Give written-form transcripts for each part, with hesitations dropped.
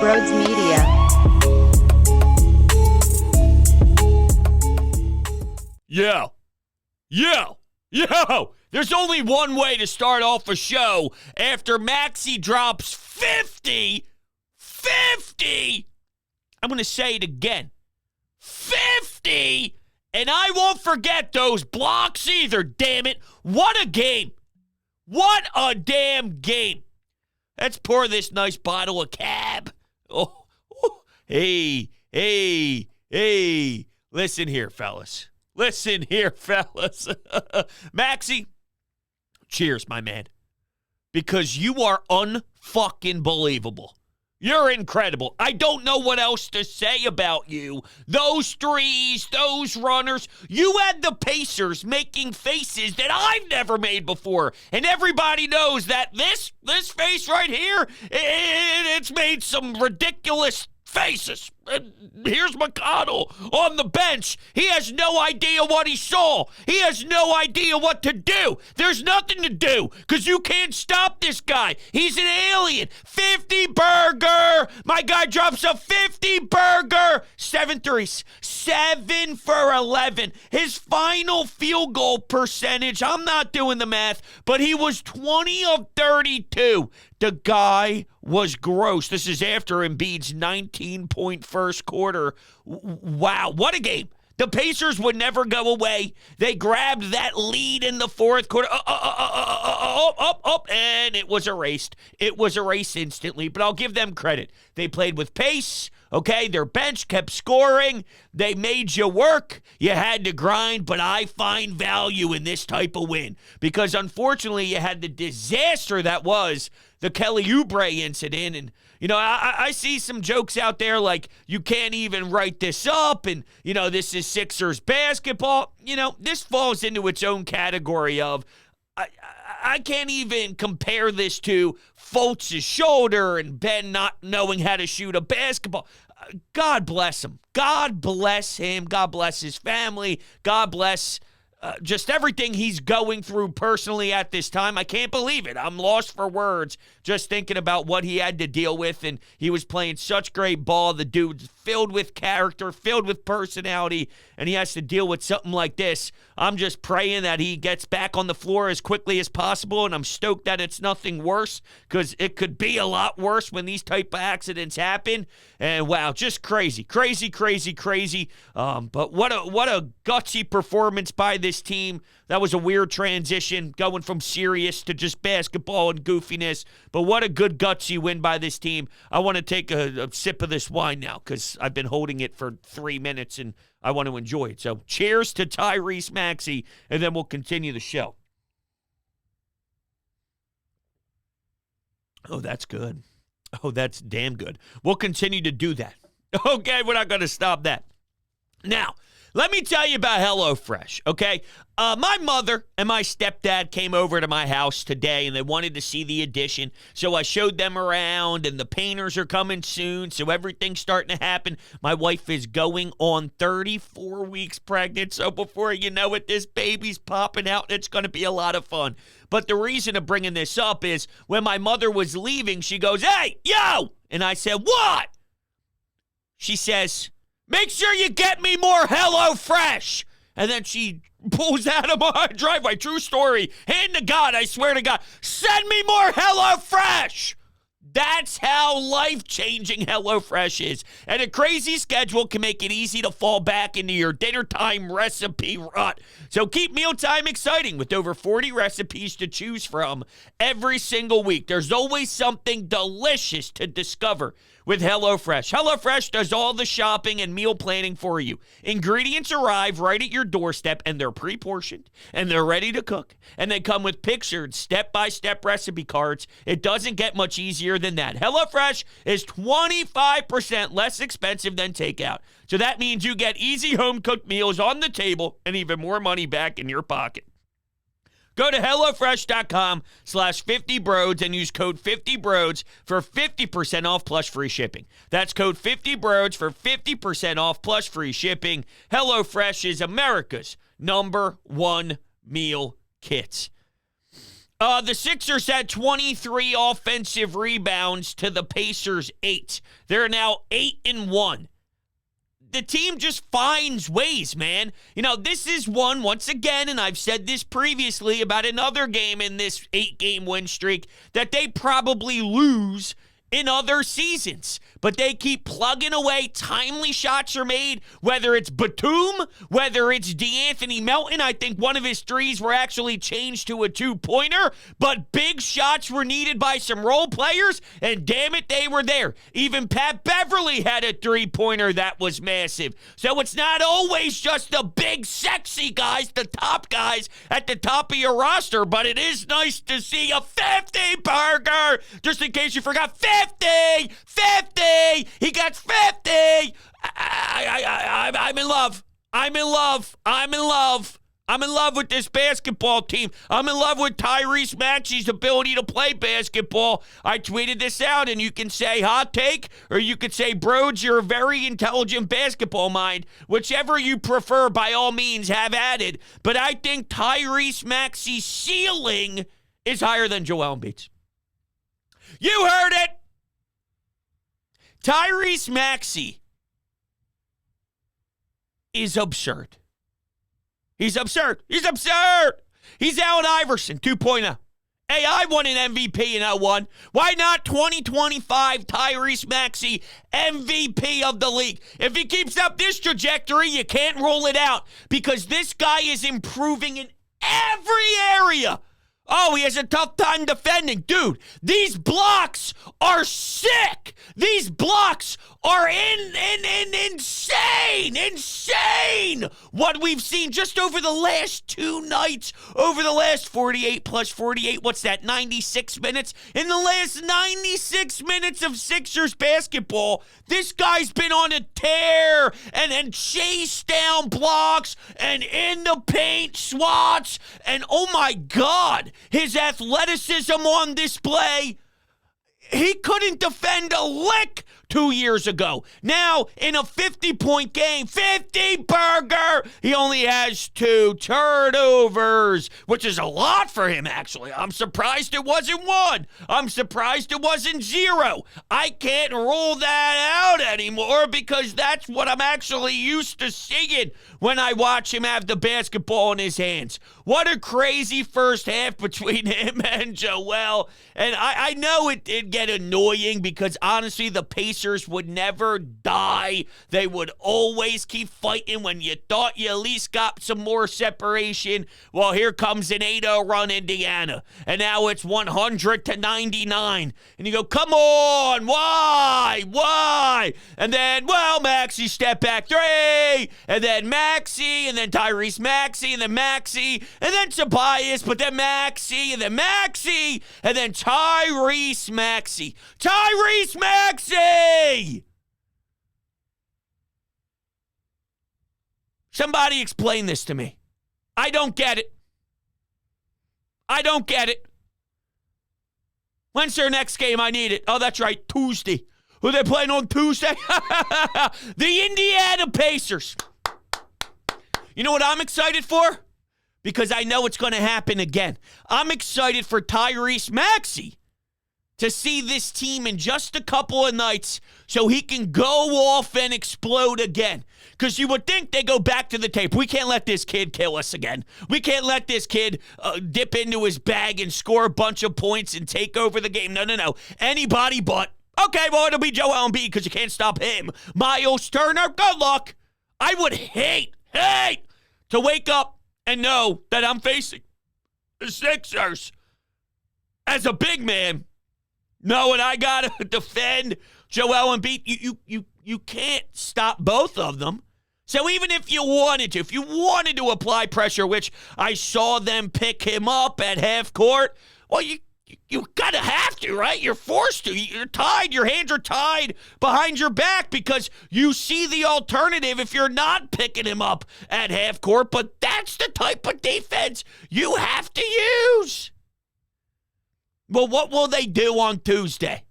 Broads Media. Yo! There's only one way to start off a show after Maxey drops 50. I'm going to say it again. 50! And I won't forget those blocks either, damn it. What a game. What a damn game. Let's pour this nice bottle of Cab. Oh, hey. Listen here, fellas. Maxey, cheers, my man. Because you are unfucking believable. You're incredible. I don't know what else to say about you. Those threes, those runners. You had the Pacers making faces that I've never made before. And everybody knows that this face right here, it's made some ridiculous faces. Here's McConnell on the bench. He has no idea what he saw. He has no idea what to do. There's nothing to do because you can't stop this guy. He's an alien. 50 burger. My guy drops a 50 burger. 7 threes. 7 for 11. His final field goal percentage, I'm not doing the math, but he was 20 of 32. The guy was gross. This is after Embiid's 19-point first quarter. Wow, what a game. The Pacers would never go away. They grabbed that lead in the fourth quarter. And it was erased. It was erased instantly, but I'll give them credit. They played with pace, okay? Their bench kept scoring. They made you work. You had to grind, but I find value in this type of win because, unfortunately, you had the disaster that was the Kelly Oubre incident. And, you know, I see some jokes out there like you can't even write this up and, you know, this is Sixers basketball. You know, this falls into its own category of I can't even compare this to Fultz's shoulder and Ben not knowing how to shoot a basketball. God bless him. God bless him. God bless his family. God bless just everything he's going through personally at this time. I can't believe it. I'm lost for words just thinking about what he had to deal with, and he was playing such great ball. The dude's filled with character, filled with personality, and he has to deal with something like this. I'm just praying that he gets back on the floor as quickly as possible, and I'm stoked that it's nothing worse because it could be a lot worse when these type of accidents happen. And wow, just crazy. But what a gutsy performance by this team. That was a weird transition, going from serious to just basketball and goofiness. But what a good gutsy win by this team. I want to take a sip of this wine now because I've been holding it for 3 minutes and I want to enjoy it. So cheers to Tyrese Maxey, and then we'll continue the show. Oh, that's good. Oh, that's damn good. We'll continue to do that. Okay, we're not going to stop that. Now, let me tell you about HelloFresh, okay? My mother and my stepdad came over to my house today, and they wanted to see the addition, so I showed them around, and the painters are coming soon, so everything's starting to happen. My wife is going on 34 weeks pregnant, so before you know it, this baby's popping out, and it's going to be a lot of fun. But the reason of bringing this up is when my mother was leaving, she goes, "Hey, yo!" And I said, "What?" She says, "Make sure you get me more HelloFresh." And then she pulls out of my driveway. True story. Hand to God, I swear to God. "Send me more HelloFresh." That's how life-changing HelloFresh is. And a crazy schedule can make it easy to fall back into your dinner time recipe rut. So keep mealtime exciting with over 40 recipes to choose from every single week. There's always something delicious to discover with HelloFresh. HelloFresh does all the shopping and meal planning for you. Ingredients arrive right at your doorstep, and they're pre-portioned, and they're ready to cook. And they come with pictured step-by-step recipe cards. It doesn't get much easier than that. HelloFresh is 25% less expensive than takeout. So that means you get easy home-cooked meals on the table and even more money back in your pocket. Go to HelloFresh.com/50Broads and use code 50Broads for 50% off plus free shipping. That's code 50Broads for 50% off plus free shipping. HelloFresh is America's #1 meal kits. The Sixers had 23 offensive rebounds to the Pacers 8. They're now 8-1. The team just finds ways, man. You know, this is one, once again, and I've said this previously about another game in this 8-game win streak, that they probably lose in other seasons. But they keep plugging away. Timely shots are made, whether it's Batum, whether it's DeAnthony Melton. I think one of his threes were actually changed to a two-pointer, but big shots were needed by some role players, and damn it, they were there. Even Pat Beverly had a three-pointer that was massive. So it's not always just the big, sexy guys, the top guys at the top of your roster, but it is nice to see a 50 burger. Just in case you forgot, 50! 50! He got 50. I'm in love. I'm in love. I'm in love. I'm in love with this basketball team. I'm in love with Tyrese Maxey's ability to play basketball. I tweeted this out, and you can say hot take, or you could say, Broads, you're a very intelligent basketball mind. Whichever you prefer, by all means, have at it. But I think Tyrese Maxey's ceiling is higher than Joel Embiid's. You heard it. Tyrese Maxey is absurd. He's absurd. He's absurd. He's Allen Iverson 2.0. Hey, I won an MVP in 01. Why not 2025 Tyrese Maxey MVP of the league? If he keeps up this trajectory, you can't roll it out because this guy is improving in every area. Oh, he has a tough time defending. Dude, these blocks are sick. These blocks are insane. What we've seen just over the last 2 nights, over the last 48 plus 48, what's that, 96 minutes? In the last 96 minutes of Sixers basketball, this guy's been on a tear and chase down blocks and in the paint swats. And oh my God, his athleticism on display. He couldn't defend a lick 2 years ago. Now, in a 50-point game, 50 burger, he only has 2 turnovers, which is a lot for him, actually. I'm surprised it wasn't 1. I'm surprised it wasn't 0. I can't rule that out anymore because that's what I'm actually used to seeing when I watch him have the basketball in his hands. What a crazy first half between him and Joel. And I know it'd get annoying because, honestly, the Pacers would never die. They would always keep fighting when you thought you at least got some more separation. Well, here comes an 8-0 run, Indiana. And now it's 100-99. And you go, come on, why? Why? And then, well, Maxey step back 3. And then Maxey, and then Tyrese Maxey, and then Maxey, and then Tobias, but then Maxey, and then Maxey, and then Tyrese Maxey. Tyrese Maxey! Somebody explain this to me. I don't get it. I don't get it. When's their next game? I need it. Oh, that's right, Tuesday. Who are they playing on Tuesday? The Indiana Pacers. You know what I'm excited for? Because I know it's going to happen again. I'm excited for Tyrese Maxey to see this team in just a couple of nights so he can go off and explode again. Because you would think they go back to the tape. We can't let this kid kill us again. We can't let this kid dip into his bag and score a bunch of points and take over the game. No. Anybody but. Okay, well, it'll be Joel Embiid because you can't stop him. Miles Turner, good luck. I would hate to wake up and know that I'm facing the Sixers as a big man, knowing I got to defend Joel Embiid. You can't stop both of them. So even if you wanted to apply pressure, which I saw them pick him up at half court, well, you gotta have to, right? You're forced to. You're tied. Your hands are tied behind your back because you see the alternative if you're not picking him up at half court. But that's the type of defense you have to use. Well, what will they do on Tuesday?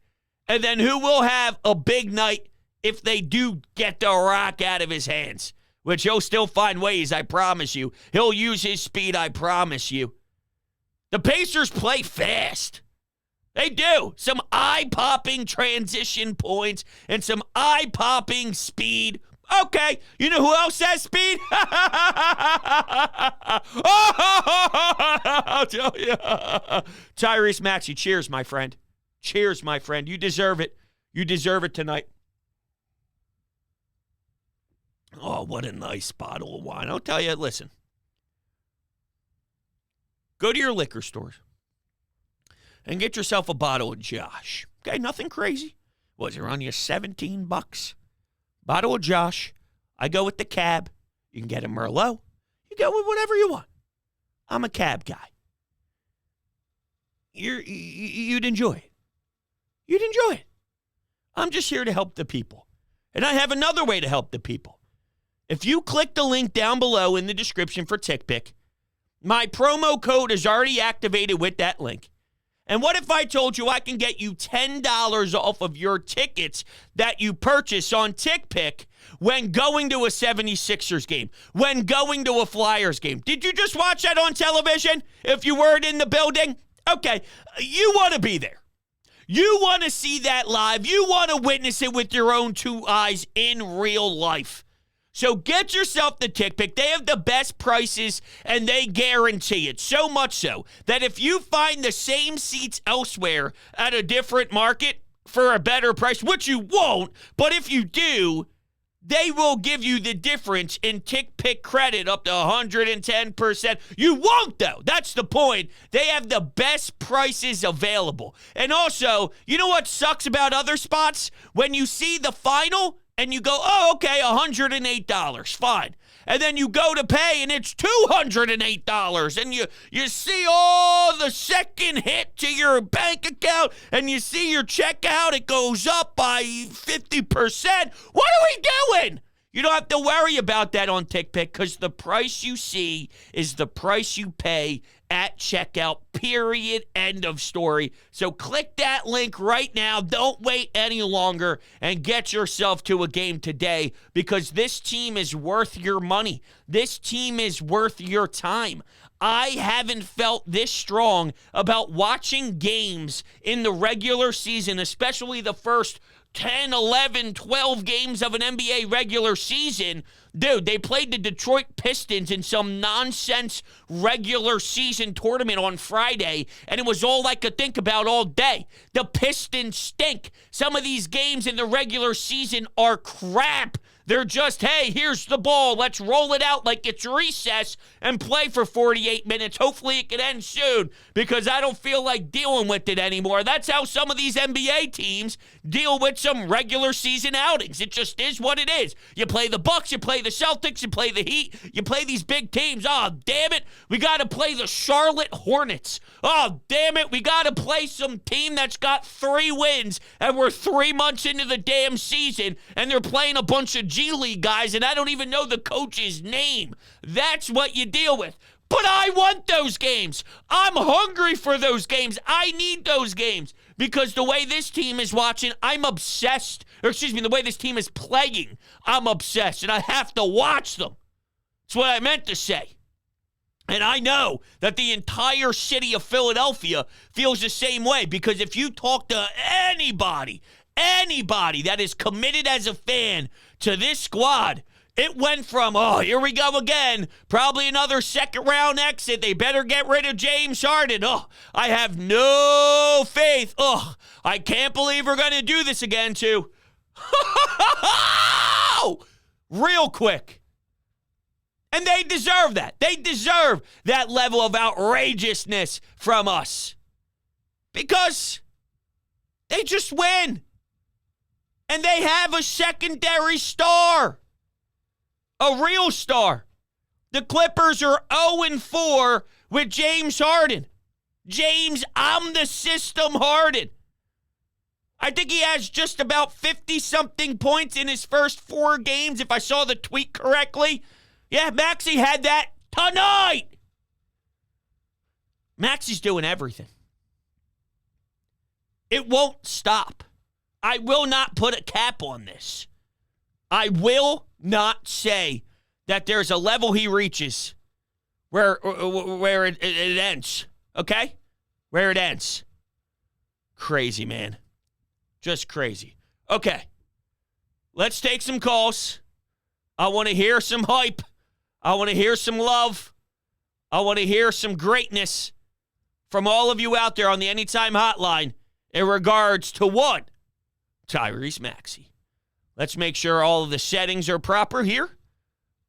And then who will have a big night if they do get the rock out of his hands? Which he'll still find ways, I promise you. He'll use his speed, I promise you. The Pacers play fast. They do. Some eye-popping transition points and some eye-popping speed. Okay, you know who else has speed? I'll tell you. Tyrese Maxey, cheers, my friend. Cheers, my friend. You deserve it. You deserve it tonight. Oh, what a nice bottle of wine. I'll tell you, listen. Go to your liquor stores and get yourself a bottle of Josh. Okay, nothing crazy. Was it around you $17? Bottle of Josh. I go with the cab. You can get a Merlot. You go with whatever you want. I'm a cab guy. You'd enjoy it. You'd enjoy it. I'm just here to help the people. And I have another way to help the people. If you click the link down below in the description for TickPick, my promo code is already activated with that link. And what if I told you I can get you $10 off of your tickets that you purchase on TickPick when going to a 76ers game, when going to a Flyers game? Did you just watch that on television? If you weren't in the building? Okay, you want to be there. You want to see that live. You want to witness it with your own two eyes in real life. So get yourself the TickPick. They have the best prices, and they guarantee it. So much so that if you find the same seats elsewhere at a different market for a better price, which you won't, but if you do, they will give you the difference in TickPick credit up to 110%. You won't, though. That's the point. They have the best prices available. And also, you know what sucks about other spots? When you see the final and you go, oh, okay, $108, fine. And then you go to pay, and it's $208. And you see all the second hit to your bank account, and you see your checkout, it goes up by 50%. What are we doing? You don't have to worry about that on TickPick because the price you see is the price you pay at checkout, period, end of story. So click that link right now. Don't wait any longer and get yourself to a game today because this team is worth your money. This team is worth your time. I haven't felt this strong about watching games in the regular season, especially the first 10, 11, 12 games of an NBA regular season. Dude, they played the Detroit Pistons in some nonsense regular season tournament on Friday, and it was all I could think about all day. The Pistons stink. Some of these games in the regular season are crap. They're just, hey, here's the ball. Let's roll it out like it's recess and play for 48 minutes. Hopefully it can end soon because I don't feel like dealing with it anymore. That's how some of these NBA teams deal with some regular season outings. It just is what it is. You play the Bucks, you play the Celtics, you play the Heat, you play these big teams. Oh, damn it. We got to play the Charlotte Hornets. Oh, damn it. We got to play some team that's got 3 wins and we're 3 months into the damn season and they're playing a bunch of G League guys and I don't even know the coach's name. That's what you deal with. But I want those games. I'm hungry for those games. I need those games because the way this team is watching, I'm obsessed. The way this team is playing, I'm obsessed and I have to watch them. That's what I meant to say. And I know that the entire city of Philadelphia feels the same way because if you talk to anybody that is committed as a fan to this squad, it went from, oh, here we go again, probably another second-round exit. They better get rid of James Harden. Oh, I have no faith. Oh, I can't believe we're going to do this again, too. Real quick. And they deserve that. They deserve that level of outrageousness from us. Because they just win. And they have a secondary star. A real star. The Clippers are 0-4 with James Harden. James, I'm the system Harden. I think he has just about 50-something points in his first 4 games, if I saw the tweet correctly. Yeah, Maxey had that tonight. Maxey's doing everything. It won't stop. I will not put a cap on this. I will not say that there's a level he reaches where it ends. okay? Where it ends. Crazy, man. Just crazy. Okay. Let's take some calls. I want to hear some hype. I want to hear some love. I want to hear some greatness from all of you out there on the Anytime Hotline in regards to one, Tyrese Maxey. Let's make sure all of the settings are proper here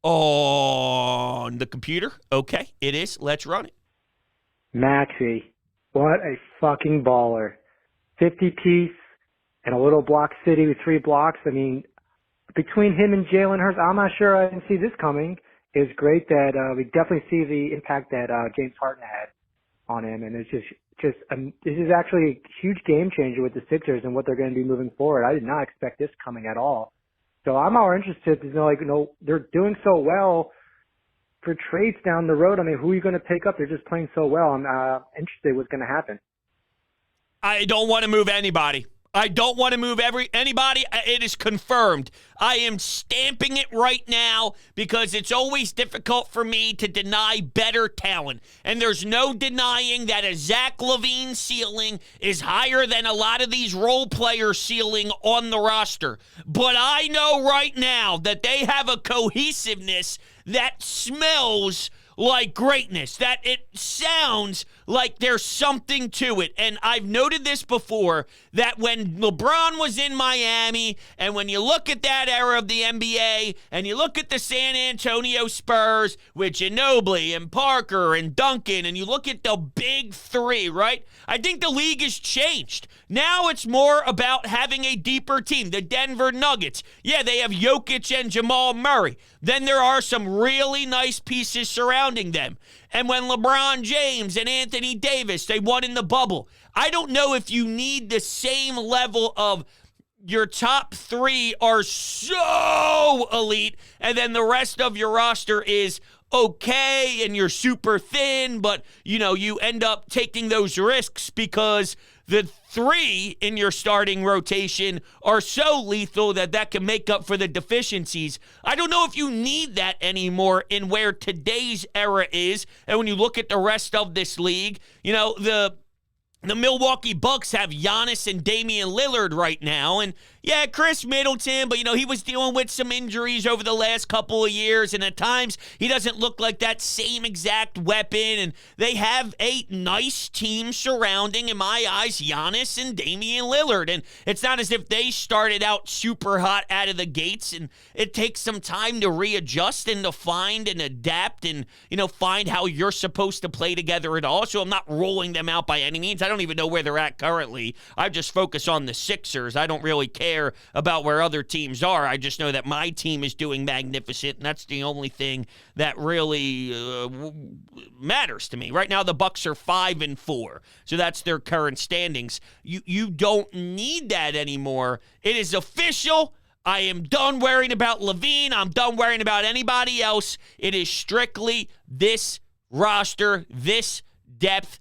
on the computer. Okay, it is. Let's run it. Maxey, what a fucking baller. 50-piece and a little block city with 3 blocks. I mean, between him and Jalen Hurts, I'm not sure I didn't see this coming. It's great that we definitely see the impact that James Harden had on him, and it's just this is actually a huge game changer with the Sixers and what they're going to be moving forward. I did not expect this coming at all. So I'm more interested to know, they're doing so well for trades down the road. I mean, who are you going to pick up? They're just playing so well. I'm interested what's going to happen. I don't want to move anybody. I don't want to move anybody. It is confirmed. I am stamping it right now because it's always difficult for me to deny better talent. And there's no denying that a Zach LaVine ceiling is higher than a lot of these role player ceiling on the roster. But I know right now that they have a cohesiveness that smells like greatness, that it sounds like there's something to it. And I've noted this before, that when LeBron was in Miami, and when you look at that era of the NBA, and you look at the San Antonio Spurs with Ginobili and Parker and Duncan, and you look at the big three, right? I think the league has changed. Now it's more about having a deeper team. The Denver Nuggets, yeah, they have Jokic and Jamal Murray. Then there are some really nice pieces surrounding them. And when LeBron James and Anthony Davis, they won in the bubble. I don't know if you need the same level of your top three are so elite, and then the rest of your roster is okay, and you're super thin, but, you end up taking those risks because the three in your starting rotation are so lethal that can make up for the deficiencies. I don't know if you need that anymore in where today's era is. And when you look at the rest of this league, the Milwaukee Bucks have Giannis and Damian Lillard right now. And, yeah, Chris Middleton, but, he was dealing with some injuries over the last couple of years. And at times, he doesn't look like that same exact weapon. And they have a nice team surrounding, in my eyes, Giannis and Damian Lillard. And it's not as if they started out super hot out of the gates. And it takes some time to readjust and to find and adapt and, find how you're supposed to play together at all. So I'm not rolling them out by any means. I don't even know where they're at currently. I just focus on the Sixers. I don't really care about where other teams are. I just know that my team is doing magnificent, and that's the only thing that really matters to me. Right now, the Bucks are 5-4, so that's their current standings. You don't need that anymore. It is official. I am done worrying about LaVine. I'm done worrying about anybody else. It is strictly this roster, this depth.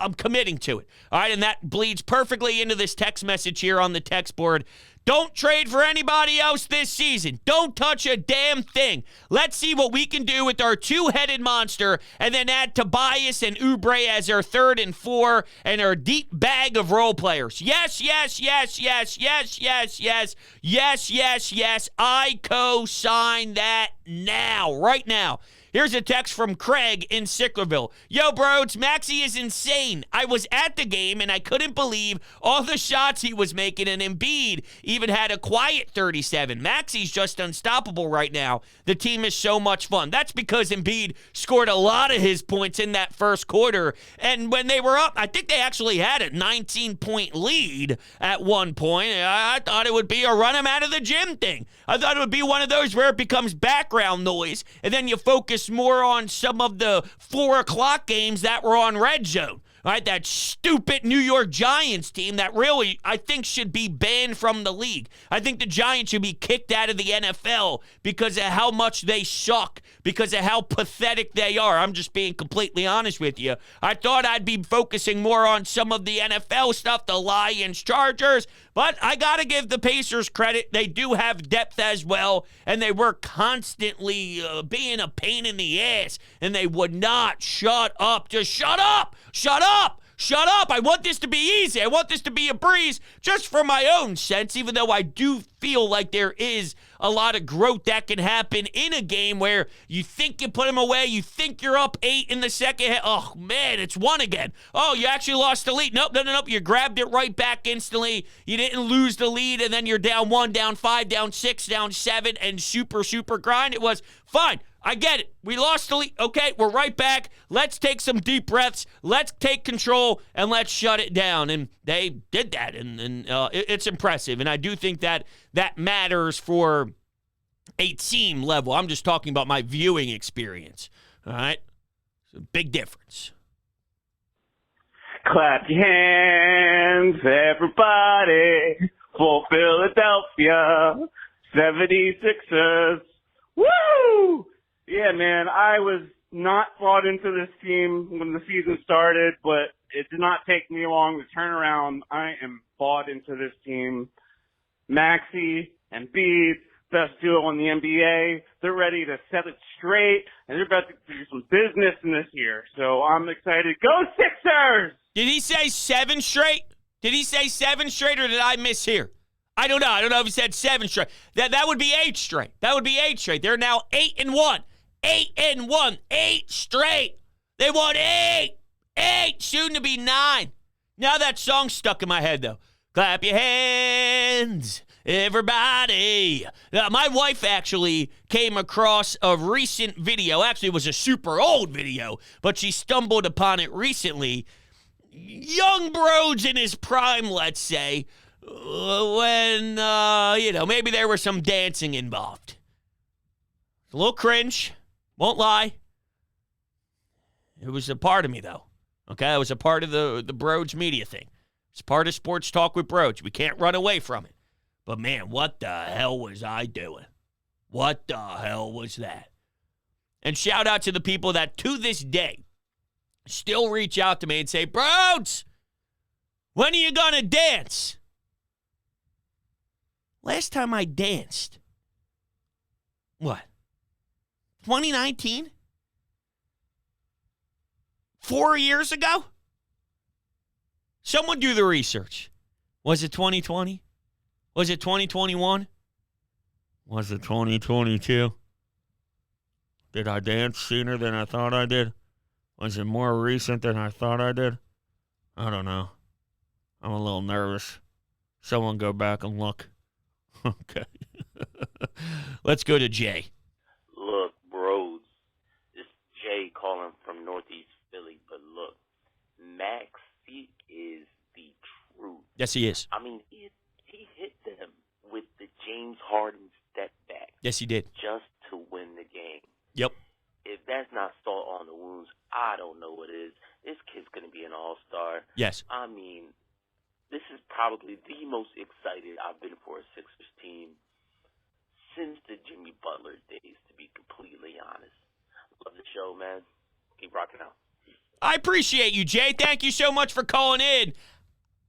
I'm committing to it. All right, and that bleeds perfectly into this text message here on the text board. Don't trade for anybody else this season. Don't touch a damn thing. Let's see what we can do with our two-headed monster and then add Tobias and Oubre as our 3rd and 4 and our deep bag of role players. Yes, yes, yes, yes, yes, yes, yes, yes, yes, yes. I co-sign that now, right now. Here's a text from Craig in Sicklerville. Yo, bros, Maxey is insane. I was at the game, and I couldn't believe all the shots he was making, and Embiid even had a quiet 37. Maxey's just unstoppable right now. The team is so much fun. That's because Embiid scored a lot of his points in that first quarter, and when they were up, I think they actually had a 19-point lead at one point. I thought it would be a run him out of the gym thing. I thought it would be one of those where it becomes background noise, and then you focus more on some of the 4 o'clock games that were on Red Zone. All right, that stupid New York Giants team that really, I think, should be banned from the league. I think the Giants should be kicked out of the NFL because of how much they suck, because of how pathetic they are. I'm just being completely honest with you. I thought I'd be focusing more on some of the NFL stuff, the Lions, Chargers, but I got to give the Pacers credit. They do have depth as well, and they were constantly being a pain in the ass, and they would not shut up. Just shut up! Shut up! Shut up! I want this to be easy. I want this to be a breeze just for my own sense, even though I do feel like there is a lot of growth that can happen in a game where you think you put them away, you think you're up 8 in the second half. Oh, man, it's 1 again. Oh, you actually lost the lead. Nope. You grabbed it right back instantly. You didn't lose the lead, and then you're down 1, down 5, down 6, down 7, and super grind. It was fine. I get it. We lost the lead. Okay, we're right back. Let's take some deep breaths. Let's take control, and let's shut it down. And they did that, and it's impressive. And I do think that matters for a team level. I'm just talking about my viewing experience. All right? It's a big difference. Clap your hands, everybody, for Philadelphia 76ers. Woo! Yeah, man, I was not bought into this team when the season started, but it did not take me long to turn around. I am bought into this team. Maxey and Bede, best duo in the NBA. They're ready to set it straight, and they're about to do some business in this year. So I'm excited. Go Sixers! Did he say 7 straight? Did he say 7 straight, or did I mishear? I don't know. I don't know if he said 7 straight. That would be 8 straight. That would be 8 straight. They're now 8-1. 8-1. 8 straight. They won 8. 8. Soon to be 9. Now that song's stuck in my head, though. Clap your hands, everybody. My wife actually came across a recent video. Actually, it was a super old video, but she stumbled upon it recently. Young Broads in his prime, let's say, when, maybe there was some dancing involved. A little cringe, won't lie. It was a part of me, though. Okay, it was a part of the Broads media thing. It's part of Sports Talk with Broads. We can't run away from it. But, man, what the hell was I doing? What the hell was that? And shout out to the people that, to this day, still reach out to me and say, Broads, when are you going to dance? Last time I danced, what, 2019? 4 years ago? Someone do the research. Was it 2020? Was it 2021? Was it 2022? Did I dance sooner than I thought I did? Was it more recent than I thought I did? I don't know. I'm a little nervous. Someone go back and look. Okay. Let's go to Jay. Look, bros, it's Jay calling from Northeast Philly, but look, Maxey is the truth. Yes, he is. I mean, he hit them with the James Harden step back. Yes, he did. Just to win the game. Yep. If that's not salt on the wounds, I don't know what is. This kid's going to be an all-star. Yes. I mean, this is probably the most excited I've been for a Sixers team since the Jimmy Butler days, to be completely honest. Love the show, man. Keep rocking out. I appreciate you, Jay. Thank you so much for calling in.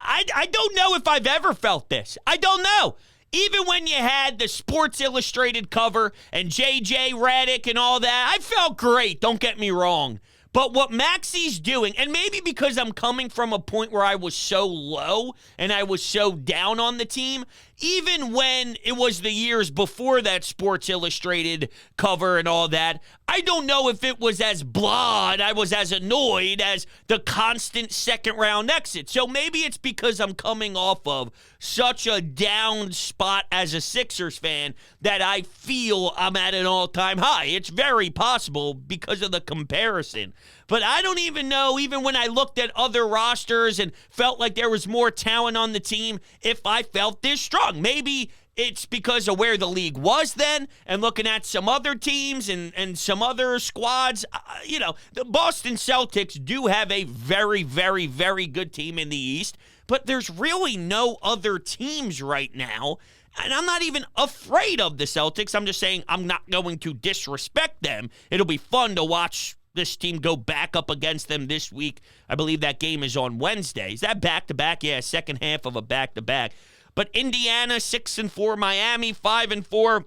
I don't know if I've ever felt this. I don't know. Even when you had the Sports Illustrated cover and J.J. Redick and all that, I felt great, don't get me wrong. But what Maxey's doing, and maybe because I'm coming from a point where I was so low and I was so down on the team, even when it was the years before that Sports Illustrated cover and all that, I don't know if it was as blah and I was as annoyed as the constant second-round exit. So maybe it's because I'm coming off of such a down spot as a Sixers fan that I feel I'm at an all-time high. It's very possible because of the comparison. But I don't even know, even when I looked at other rosters and felt like there was more talent on the team, if I felt this strong. Maybe it's because of where the league was then and looking at some other teams and some other squads. The Boston Celtics do have a very, very, very good team in the East, but there's really no other teams right now. And I'm not even afraid of the Celtics. I'm just saying I'm not going to disrespect them. It'll be fun to watch this team go back up against them this week. I believe that game is on Wednesday. Is that back-to-back? Yeah, second half of a back-to-back. But Indiana, 6-4. Miami, 5-4.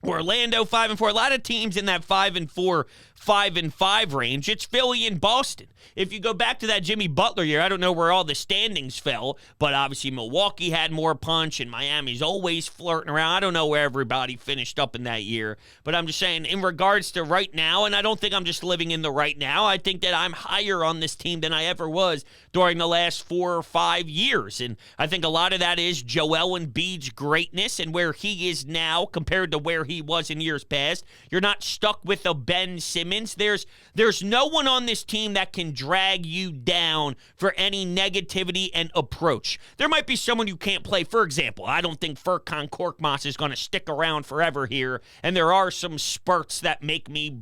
Orlando, 5-4. A lot of teams in that 5-4, 5-5 range. It's Philly and Boston. If you go back to that Jimmy Butler year, I don't know where all the standings fell, but obviously Milwaukee had more punch, and Miami's always flirting around. I don't know where everybody finished up in that year, but I'm just saying in regards to right now, and I don't think I'm just living in the right now, I think that I'm higher on this team than I ever was during the last 4 or 5 years, and I think a lot of that is Joel Embiid's greatness and where he is now compared to where he was in years past. You're not stuck with a Ben Simmons. There's no one on this team that can drag you down for any negativity and approach. There might be someone you can't play. For example, I don't think Furkan Korkmaz is going to stick around forever here, and there are some spurts that make me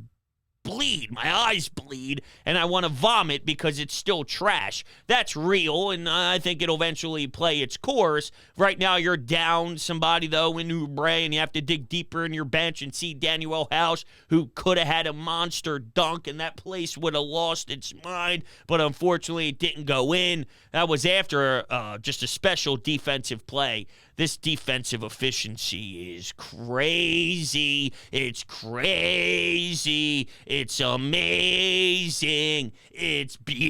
bleed. My eyes bleed, and I want to vomit because it's still trash. That's real, and I think it'll eventually play its course. Right now, you're down somebody, though, in Oubre, and you have to dig deeper in your bench and see Daniel House, who could have had a monster dunk, and that place would have lost its mind, but unfortunately, it didn't go in. That was after just a special defensive play. This defensive efficiency is crazy. It's crazy. It's amazing. It's beautiful.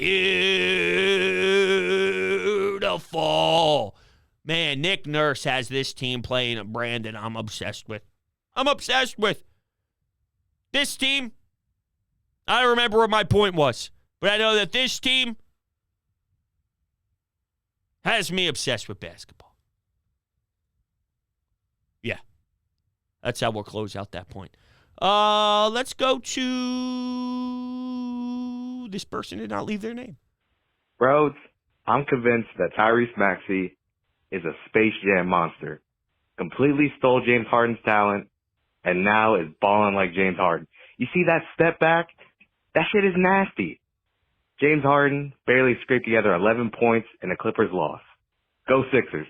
Man, Nick Nurse has this team playing a brand that I'm obsessed with. I'm obsessed with. This team, I don't remember what my point was, but I know that this team has me obsessed with basketball. Yeah. That's how we'll close out that point. Let's go to this person did not leave their name. Bros, I'm convinced that Tyrese Maxey is a Space Jam monster. Completely stole James Harden's talent and now is balling like James Harden. You see that step back? That shit is nasty. James Harden barely scraped together 11 points in the Clippers loss. Go Sixers.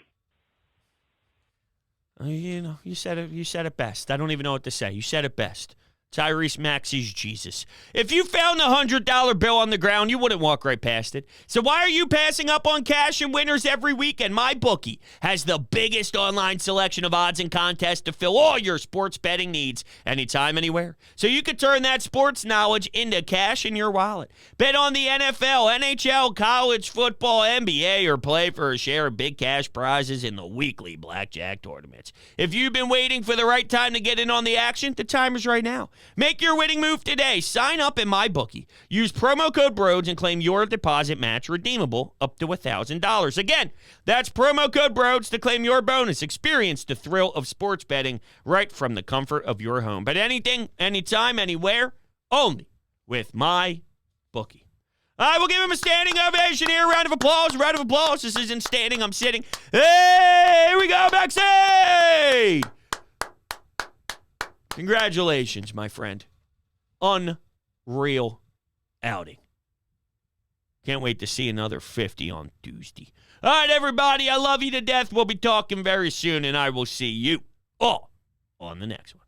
You said it best. I don't even know what to say. You said it best. Tyrese Maxey's Jesus. If you found a $100 bill on the ground, you wouldn't walk right past it. So why are you passing up on cash and winners every weekend? MyBookie has the biggest online selection of odds and contests to fill all your sports betting needs anytime, anywhere. So you could turn that sports knowledge into cash in your wallet. Bet on the NFL, NHL, college football, NBA, or play for a share of big cash prizes in the weekly blackjack tournaments. If you've been waiting for the right time to get in on the action, the time is right now. Make your winning move today. Sign up at MyBookie. Use promo code BRODES and claim your deposit match redeemable up to $1,000. Again, that's promo code BRODES to claim your bonus. Experience the thrill of sports betting right from the comfort of your home. But anything, anytime, anywhere, only with MyBookie. I will give him a standing ovation here. Round of applause. Round of applause. This isn't standing. I'm sitting. Hey, here we go, backstage. Congratulations, my friend. Unreal outing. Can't wait to see another 50 on Tuesday. All right, everybody, I love you to death. We'll be talking very soon, and I will see you all on the next one.